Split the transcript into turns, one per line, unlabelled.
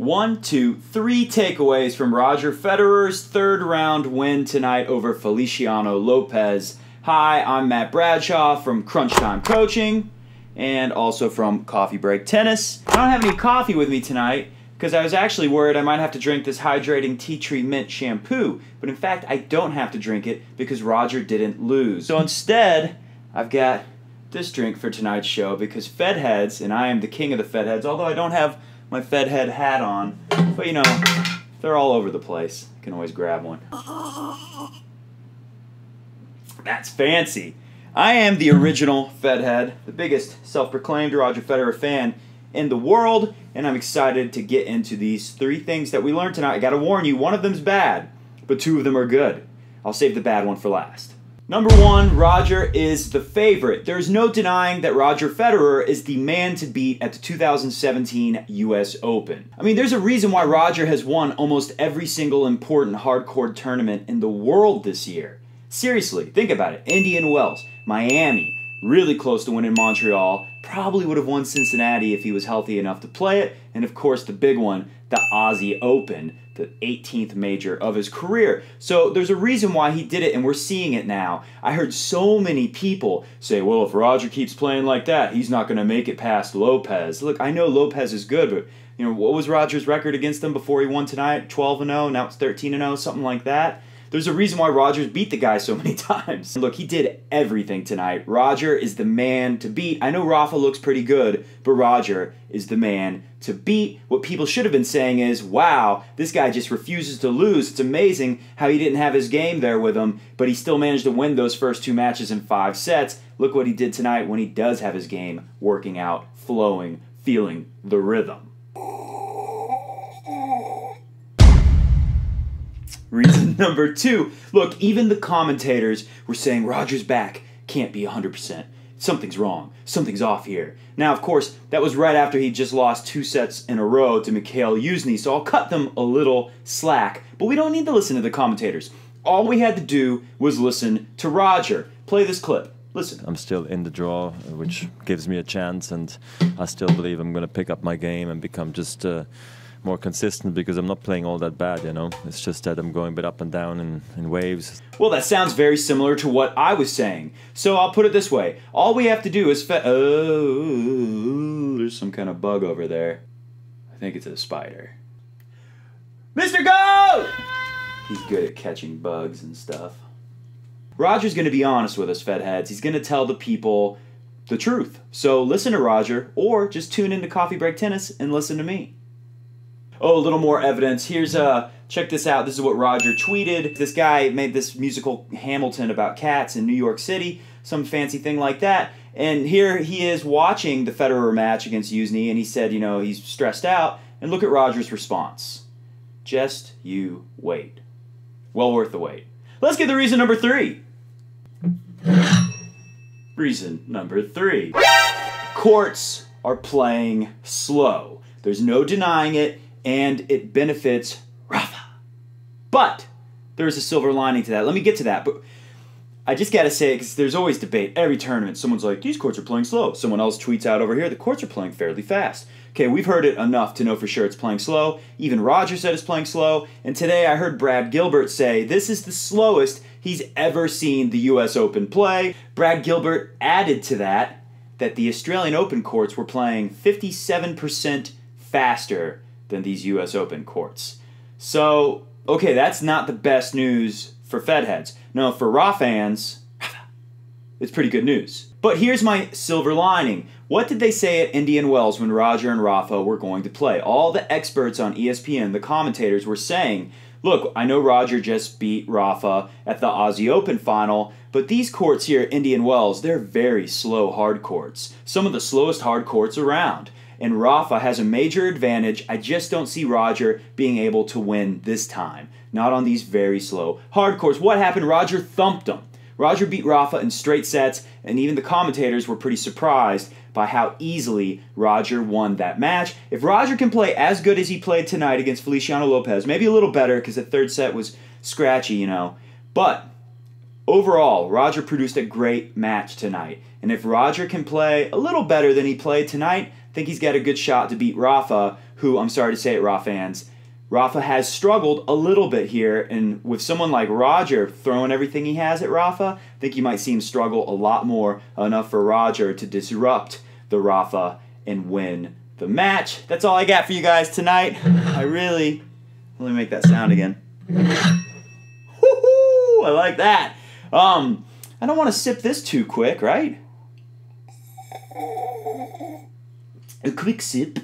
1, 2, 3 takeaways from Roger Federer's third round win tonight over Feliciano Lopez. Hi, I'm Matt Bradshaw from Crunch Time Coaching and also from Coffee Break Tennis. I don't have any coffee with me tonight because I was actually worried I might have to drink this hydrating tea tree mint shampoo, but in fact I don't have to drink it because Roger didn't lose. So instead, I've got this drink for tonight's show because Fed heads, and I am the king of the Fed heads, although I don't have my Fed head hat on, but you know, they're all over the place. You can always grab one. That's fancy. I am the original Fed head, the biggest self-proclaimed Roger Federer fan in the world, and I'm excited to get into these 3 things that we learned tonight. I gotta warn you, one of them's bad, but 2 of them are good. I'll save the bad one for last. Number 1, Roger is the favorite. There's no denying that Roger Federer is the man to beat at the 2017 US Open. I mean, there's a reason why Roger has won almost every single important hardcore tournament in the world this year. Seriously, think about it. Indian Wells, Miami, really close to winning Montreal, probably would have won Cincinnati if he was healthy enough to play it, and of course the big one, the Aussie Open, the 18th major of his career. So there's a reason why he did it, and we're seeing it now. I heard so many people say, well, if Roger keeps playing like that, he's not going to make it past Lopez. Look, I know Lopez is good, but you know, what was Roger's record against him before he won tonight? 12-0, now it's 13-0, something like that. There's a reason why Roger's beat the guy so many times. Look, he did everything tonight. Roger is the man to beat. I know Rafa looks pretty good, but Roger is the man to beat. What people should have been saying is, wow, this guy just refuses to lose. It's amazing how he didn't have his game there with him, but he still managed to win those first 2 matches in 5 sets. Look what he did tonight when he does have his game working out, flowing, feeling the rhythm. Reason number 2, look, even the commentators were saying Roger's back can't be 100%. Something's wrong. Something's off here. Now, of course, that was right after he just lost 2 sets in a row to Mikhail Yuzny, so I'll cut them a little slack. But we don't need to listen to the commentators. All we had to do was listen to Roger. Play this clip. Listen.
I'm still in the draw, which gives me a chance, and I still believe I'm going to pick up my game and become just more consistent because I'm not playing all that bad, you know. It's just that I'm going a bit up and down in waves.
Well, that sounds very similar to what I was saying. So I'll put it this way. All we have to do is oh, there's some kind of bug over there. I think it's a spider. Mr. Goat! He's good at catching bugs and stuff. Roger's going to be honest with us, Fed heads. He's going to tell the people the truth. So listen to Roger, or just tune into Coffee Break Tennis and listen to me. Oh, a little more evidence. Here's, check this out. This is what Roger tweeted. This guy made this musical Hamilton about cats in New York City, some fancy thing like that. And here he is watching the Federer match against Yuzny, and he said, you know, he's stressed out. And look at Roger's response. Just you wait. Well worth the wait. Let's get to reason number 3. Reason number 3. Courts are playing slow. There's no denying it. And it benefits Rafa. But there's a silver lining to that. Let me get to that. But I just got to say it because there's always debate. Every tournament, someone's like, these courts are playing slow. Someone else tweets out over here, the courts are playing fairly fast. Okay, we've heard it enough to know for sure it's playing slow. Even Roger said it's playing slow. And today I heard Brad Gilbert say this is the slowest he's ever seen the US Open play. Brad Gilbert added to that the Australian Open courts were playing 57% faster than these US Open courts. So, okay, that's not the best news for Fed heads. No, for Rafa fans, it's pretty good news. But here's my silver lining. What did they say at Indian Wells when Roger and Rafa were going to play? All the experts on ESPN, the commentators, were saying, look, I know Roger just beat Rafa at the Aussie Open final, but these courts here at Indian Wells, they're very slow hard courts. Some of the slowest hard courts around. And Rafa has a major advantage. I just don't see Roger being able to win this time. Not on these very slow hard courts. What happened? Roger thumped him. Roger beat Rafa in straight sets, and even the commentators were pretty surprised by how easily Roger won that match. If Roger can play as good as he played tonight against Feliciano Lopez, maybe a little better because the third set was scratchy, you know, but overall, Roger produced a great match tonight. And if Roger can play a little better than he played tonight, I think he's got a good shot to beat Rafa, who, I'm sorry to say it, Rafa fans, Rafa has struggled a little bit here, and with someone like Roger throwing everything he has at Rafa, I think you might see him struggle a lot more, enough for Roger to disrupt the Rafa and win the match. That's all I got for you guys tonight. Let me make that sound again. Woo-hoo! I like that. I don't want to sip this too quick, right? A quick sip.